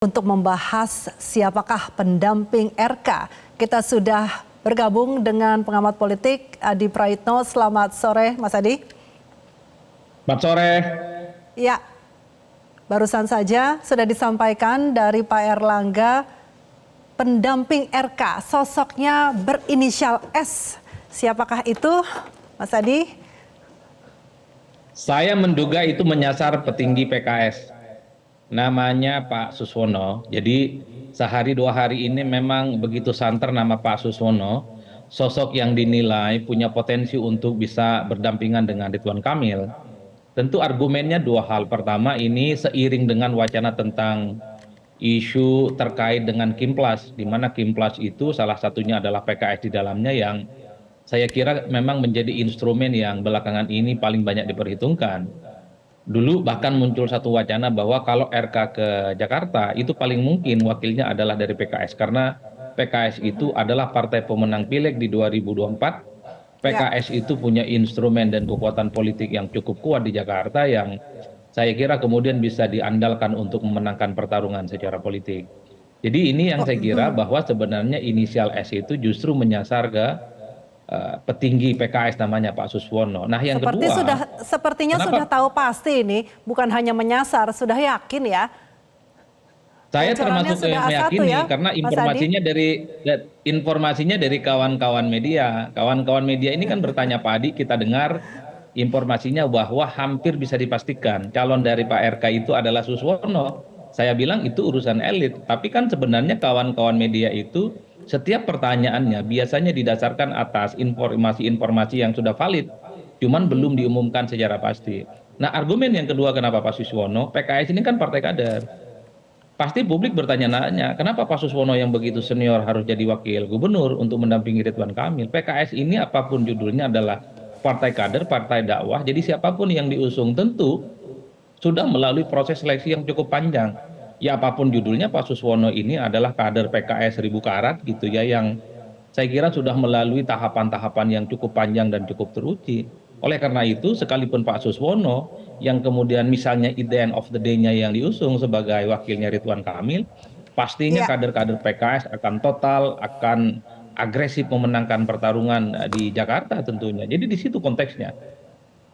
Untuk membahas siapakah pendamping RK, kita sudah bergabung dengan pengamat politik Adi Praitno. Selamat sore, Mas Adi. Selamat sore. Ya, barusan saja sudah disampaikan dari Pak Erlangga, pendamping RK, sosoknya berinisial S. Siapakah itu, Mas Adi? Saya menduga itu menyasar petinggi PKS. Namanya Pak Suswono. Jadi sehari dua hari ini memang begitu santer nama Pak Suswono. Sosok yang dinilai punya potensi untuk bisa berdampingan dengan Ridwan Kamil. Tentu argumennya dua hal. Pertama, ini seiring dengan wacana tentang isu terkait dengan Kimplas, di mana Kimplas itu salah satunya adalah PKS di dalamnya, yang saya kira memang menjadi instrumen yang belakangan ini paling banyak diperhitungkan. Dulu bahkan muncul satu wacana bahwa kalau RK ke Jakarta itu paling mungkin wakilnya adalah dari PKS, karena PKS itu adalah partai pemenang pileg di 2024. PKS itu punya instrumen dan kekuatan politik yang cukup kuat di Jakarta, yang saya kira kemudian bisa diandalkan untuk memenangkan pertarungan secara politik. Jadi ini yang saya kira, bahwa sebenarnya inisial S itu justru menyasar ke petinggi PKS namanya Pak Suswono. Nah, yang kedua, Sepertinya kenapa sudah tahu pasti ini, bukan hanya menyasar, sudah yakin ya. saya Bocorannya termasuk sudah yang A1 meyakini, ya, karena Mas Adi? informasinya dari kawan-kawan media. Kawan-kawan media ini kan bertanya, Pak Adi, kita dengar informasinya bahwa hampir bisa dipastikan calon dari Pak RK itu adalah Suswono. Saya bilang itu urusan elit, tapi kan sebenarnya kawan-kawan media itu setiap pertanyaannya biasanya didasarkan atas informasi-informasi yang sudah valid, cuman belum diumumkan secara pasti. Nah, argumen yang kedua kenapa Pak Suswono, PKS ini kan partai kader. Pasti publik bertanya-nanya, kenapa Pak Suswono yang begitu senior harus jadi wakil gubernur untuk mendampingi Ridwan Kamil? PKS ini apapun judulnya adalah partai kader, partai dakwah. Jadi siapapun yang diusung tentu sudah melalui proses seleksi yang cukup panjang. Ya apapun judulnya, Pak Suswono ini adalah kader PKS 1000 karat gitu ya, yang saya kira sudah melalui tahapan-tahapan yang cukup panjang dan cukup teruji. Oleh karena itu, sekalipun Pak Suswono yang kemudian misalnya at the end of the day-nya yang diusung sebagai wakilnya Ridwan Kamil, pastinya Ya. kader-kader PKS akan total, akan agresif memenangkan pertarungan di Jakarta tentunya. Jadi di situ konteksnya.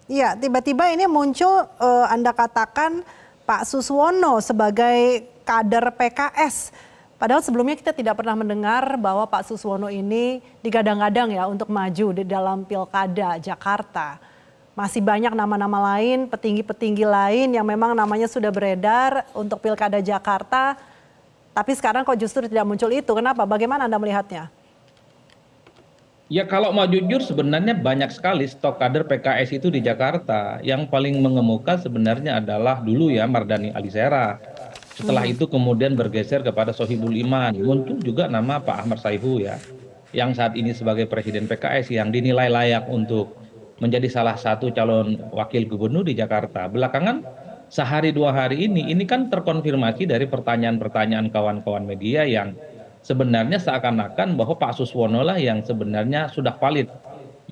Iya, tiba-tiba ini muncul Anda katakan Pak Suswono sebagai kader PKS. Padahal sebelumnya kita tidak pernah mendengar bahwa Pak Suswono ini digadang-gadang ya untuk maju di dalam Pilkada Jakarta. Masih banyak nama-nama lain, petinggi-petinggi lain yang memang namanya sudah beredar untuk Pilkada Jakarta. Tapi sekarang kok justru tidak muncul itu. Kenapa? Bagaimana Anda melihatnya? Ya kalau mau jujur, sebenarnya banyak sekali stok kader PKS itu di Jakarta. Yang paling mengemuka sebenarnya adalah dulu ya Mardhani Alisera. Setelah itu kemudian bergeser kepada Sohibul Iman. Muncul juga nama Pak Ahmad Saihu ya, yang saat ini sebagai presiden PKS, yang dinilai layak untuk menjadi salah satu calon wakil gubernur di Jakarta. Belakangan sehari dua hari ini kan terkonfirmasi dari pertanyaan-pertanyaan kawan-kawan media, yang sebenarnya seakan-akan bahwa Pak Suswono lah yang sebenarnya sudah valid,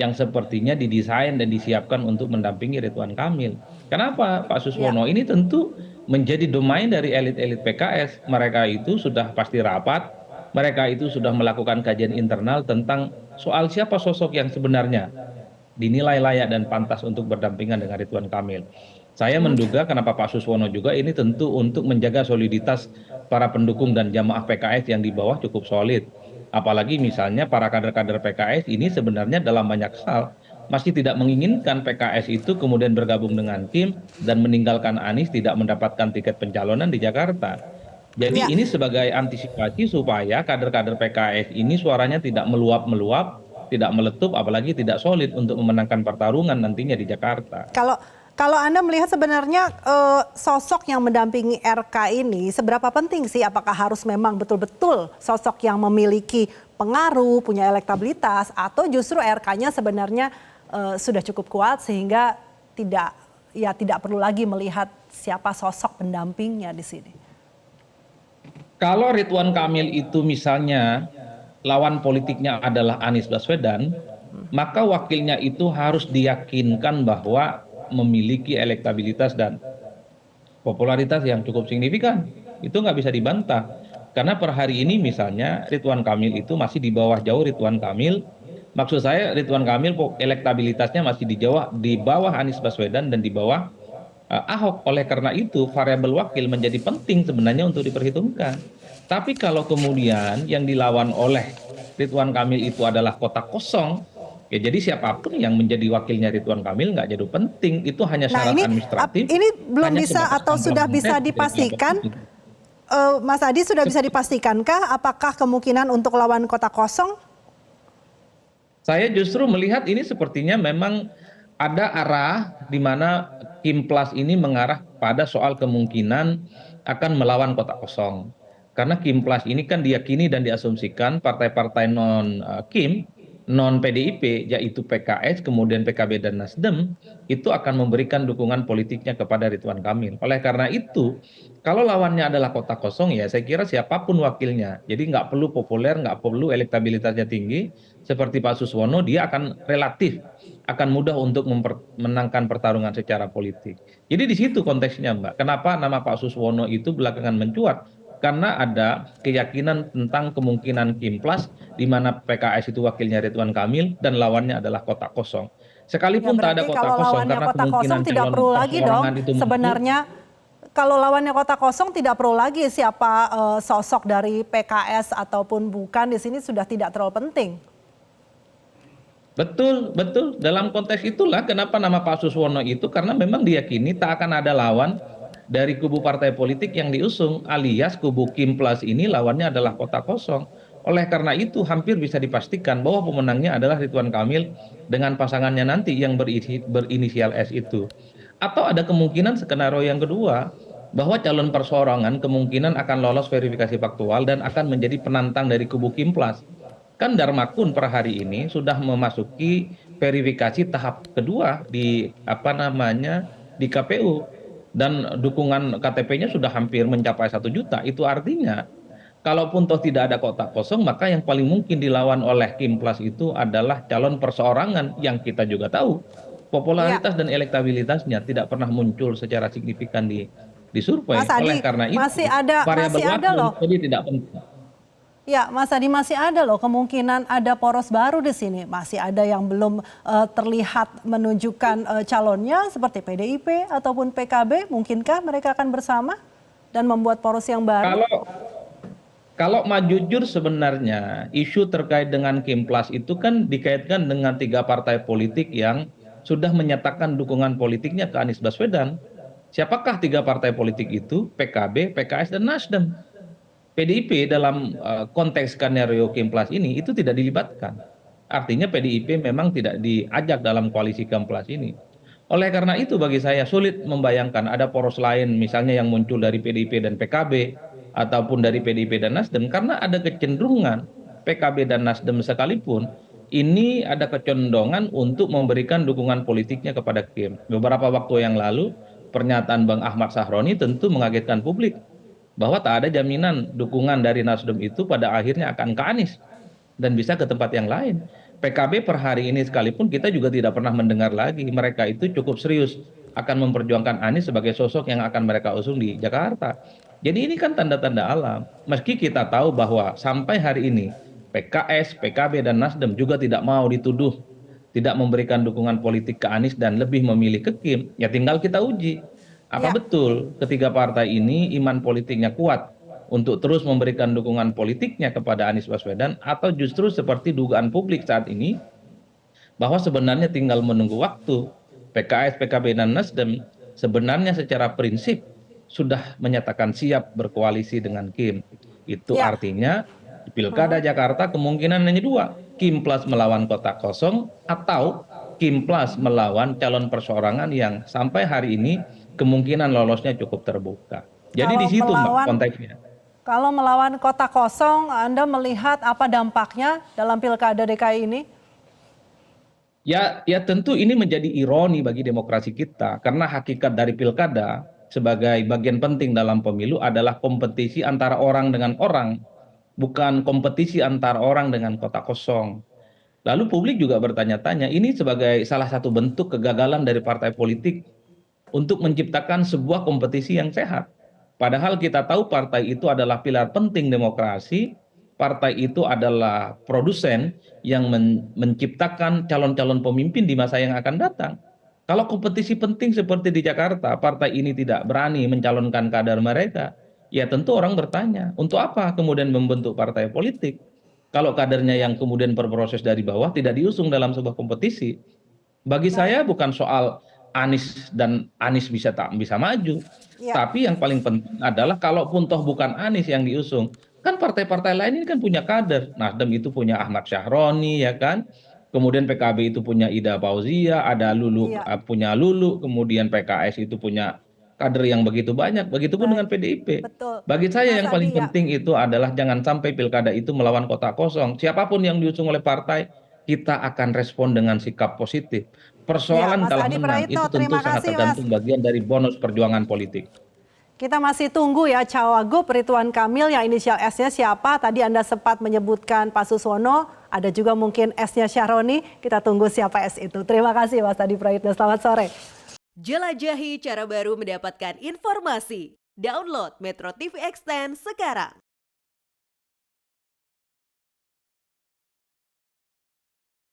yang sepertinya didesain dan disiapkan untuk mendampingi Ridwan Kamil. Kenapa Pak Ya. Suswono? Ini tentu menjadi domain dari elit-elit PKS. Mereka itu sudah pasti rapat, mereka itu sudah melakukan kajian internal tentang soal siapa sosok yang sebenarnya dinilai layak dan pantas untuk berdampingan dengan Ridwan Kamil. Saya menduga kenapa Pak Suswono juga ini tentu untuk menjaga soliditas para pendukung dan jamaah PKS yang di bawah cukup solid. Apalagi misalnya para kader-kader PKS ini sebenarnya dalam banyak hal masih tidak menginginkan PKS itu kemudian bergabung dengan tim dan meninggalkan Anies tidak mendapatkan tiket pencalonan di Jakarta. Jadi Ya. ini sebagai antisipasi supaya kader-kader PKS ini suaranya tidak meluap-meluap, tidak meletup, apalagi tidak solid untuk memenangkan pertarungan nantinya di Jakarta. Kalau Anda melihat sebenarnya sosok yang mendampingi RK ini seberapa penting sih? Apakah harus memang betul-betul sosok yang memiliki pengaruh, punya elektabilitas, atau justru RK-nya sebenarnya sudah cukup kuat sehingga tidak perlu lagi melihat siapa sosok pendampingnya di sini? Kalau Ridwan Kamil itu misalnya lawan politiknya adalah Anies Baswedan, maka wakilnya itu harus diyakinkan bahwa memiliki elektabilitas dan popularitas yang cukup signifikan. itu nggak bisa dibantah. Karena per hari ini misalnya Ridwan Kamil itu masih di bawah jauh Ridwan Kamil. Maksud saya Ridwan Kamil elektabilitasnya masih di bawah Anies Baswedan dan di bawah Ahok. Oleh karena itu variabel wakil menjadi penting sebenarnya untuk diperhitungkan. Tapi kalau kemudian yang dilawan oleh Ridwan Kamil itu adalah kota kosong, ya jadi siapapun yang menjadi wakilnya Ridwan Kamil nggak jadi penting. Itu hanya Nah, syarat administratif, ini belum hanya bisa sebatas atau kantor sudah bisa bupati, tidak dipastikan, penting. Mas Adi, sudah bisa dipastikankah apakah kemungkinan untuk lawan kota kosong? Saya justru melihat ini sepertinya memang ada arah di mana Kim Plus ini mengarah pada soal kemungkinan akan melawan kota kosong. Karena Kim Plus ini kan diyakini dan diasumsikan partai-partai non Kim, non PDIP, yaitu PKS, kemudian PKB dan Nasdem, itu akan memberikan dukungan politiknya kepada Ridwan Kamil. Oleh karena itu, kalau lawannya adalah kota kosong, ya saya kira siapapun wakilnya. Jadi nggak perlu populer, nggak perlu elektabilitasnya tinggi, seperti Pak Suswono, dia akan relatif akan mudah untuk memenangkan pertarungan secara politik. Jadi di situ konteksnya, Mbak. Kenapa nama Pak Suswono itu belakangan mencuat? Karena ada keyakinan tentang kemungkinan Kim Plus, di mana PKS itu wakilnya Ridwan Kamil dan lawannya adalah kota kosong. Ya Sekalipun tak ada berarti kota kalau kosong, lawannya karena kota kemungkinan kosong tidak calon perlu lagi dong. perseorangan itu muncul. Sebenarnya kalau lawannya kota kosong tidak perlu lagi siapa sosok dari PKS ataupun bukan, di sini sudah tidak terlalu penting. Betul, betul. Dalam konteks itulah kenapa nama Pak Suswono itu, karena memang diyakini tak akan ada lawan dari kubu partai politik yang diusung, alias kubu Kim Plus ini lawannya adalah kota kosong. Oleh karena itu hampir bisa dipastikan bahwa pemenangnya adalah Ridwan Kamil dengan pasangannya nanti yang berinisial S itu. Atau ada kemungkinan skenario yang kedua, bahwa calon perseorangan kemungkinan akan lolos verifikasi faktual dan akan menjadi penantang dari kubu Kim Plus. Kan Darmakun per hari ini sudah memasuki verifikasi tahap kedua di apa namanya di KPU, dan dukungan KTP-nya sudah hampir mencapai 1 juta. Itu artinya kalaupun toh tidak ada kotak kosong, maka yang paling mungkin dilawan oleh Kim Plus itu adalah calon perseorangan yang kita juga tahu Ya, popularitas dan elektabilitasnya tidak pernah muncul secara signifikan di survei. Mas Oleh Adi, karena itu variabel masih ada waktu loh. jadi tidak penting. Ya, Mas Adi, masih ada loh kemungkinan ada poros baru di sini. Masih ada yang belum terlihat menunjukkan calonnya seperti PDIP ataupun PKB. Mungkinkah mereka akan bersama dan membuat poros yang baru? Kalau Kalau maju jujur sebenarnya isu terkait dengan Kim Plus itu kan dikaitkan dengan 3 partai politik yang sudah menyatakan dukungan politiknya ke Anies Baswedan. Siapakah 3 partai politik itu? PKB, PKS, dan Nasdem. PDIP dalam konteks skenario Kim Plus ini itu tidak dilibatkan. Artinya PDIP memang tidak diajak dalam koalisi Kim Plus ini. Oleh karena itu bagi saya sulit membayangkan ada poros lain misalnya yang muncul dari PDIP dan PKB ataupun dari PDIP dan Nasdem, karena ada kecenderungan PKB dan Nasdem sekalipun ini ada kecenderungan untuk memberikan dukungan politiknya kepada Kim. Beberapa waktu yang lalu pernyataan Bang Ahmad Sahroni tentu mengagetkan publik bahwa tak ada jaminan dukungan dari Nasdem itu pada akhirnya akan ke Anies dan bisa ke tempat yang lain. PKB per hari ini sekalipun kita juga tidak pernah mendengar lagi mereka itu cukup serius akan memperjuangkan Anies sebagai sosok yang akan mereka usung di Jakarta. Jadi ini kan tanda-tanda alam. Meski kita tahu bahwa sampai hari ini PKS, PKB, dan Nasdem juga tidak mau dituduh tidak memberikan dukungan politik ke Anies dan lebih memilih ke Kim, ya tinggal kita uji. Apa Ya. betul ketiga partai ini iman politiknya kuat untuk terus memberikan dukungan politiknya kepada Anies Baswedan, atau justru seperti dugaan publik saat ini bahwa sebenarnya tinggal menunggu waktu. PKS, PKB, dan Nasdem sebenarnya secara prinsip sudah menyatakan siap berkoalisi dengan Kim. Itu Ya. artinya di Pilkada Jakarta kemungkinan hanya 2, Kim Plus melawan kota kosong atau Kim Plus melawan calon perseorangan yang sampai hari ini kemungkinan lolosnya cukup terbuka. Jadi di Kalau situ Mbak melawan konteksnya. Kalau melawan kota kosong, Anda melihat apa dampaknya dalam Pilkada DKI ini? Ya, ya tentu ini menjadi ironi bagi demokrasi kita, karena hakikat dari pilkada sebagai bagian penting dalam pemilu adalah kompetisi antara orang dengan orang, bukan kompetisi antara orang dengan kota kosong. Lalu publik juga bertanya-tanya, ini sebagai salah satu bentuk kegagalan dari partai politik untuk menciptakan sebuah kompetisi yang sehat. Padahal kita tahu partai itu adalah pilar penting demokrasi, partai itu adalah produsen yang menciptakan calon-calon pemimpin di masa yang akan datang. Kalau kompetisi penting seperti di Jakarta, partai ini tidak berani mencalonkan kader mereka, ya tentu orang bertanya, untuk apa kemudian membentuk partai politik? Kalau kadernya Ya, yang kemudian berproses dari bawah tidak diusung dalam sebuah kompetisi. Bagi baik. saya bukan soal Anies dan Anies bisa tak bisa maju, Ya, tapi yang paling penting adalah kalaupun toh bukan Anies yang diusung, kan partai-partai lain ini kan punya kader. Nasdem itu punya Ahmad Syahroni ya kan. Kemudian PKB itu punya Ida Fauzia, ada Lulu iya, punya Lulu, kemudian PKS itu punya kader yang begitu banyak. Begitupun dengan baik. PDIP. Betul. Bagi saya Mas yang paling Adi ya. penting itu adalah jangan sampai pilkada itu melawan kota kosong. Siapapun yang diusung oleh partai, kita akan respon dengan sikap positif. Ya, Persoalan Mas kalah Adi menang Praitno, itu tentu terima sangat kasih Mas. tergantung bagian dari bonus perjuangan politik. Kita masih tunggu ya Cawagup Ridwan Kamil yang inisial S-nya siapa. Tadi Anda sempat menyebutkan Pak Suswono, ada juga mungkin S-nya Syahroni. Kita tunggu siapa S itu. Terima kasih Mas Adi Praitno, selamat sore. Jelajahi cara baru mendapatkan informasi. Download Metro TV Extend sekarang.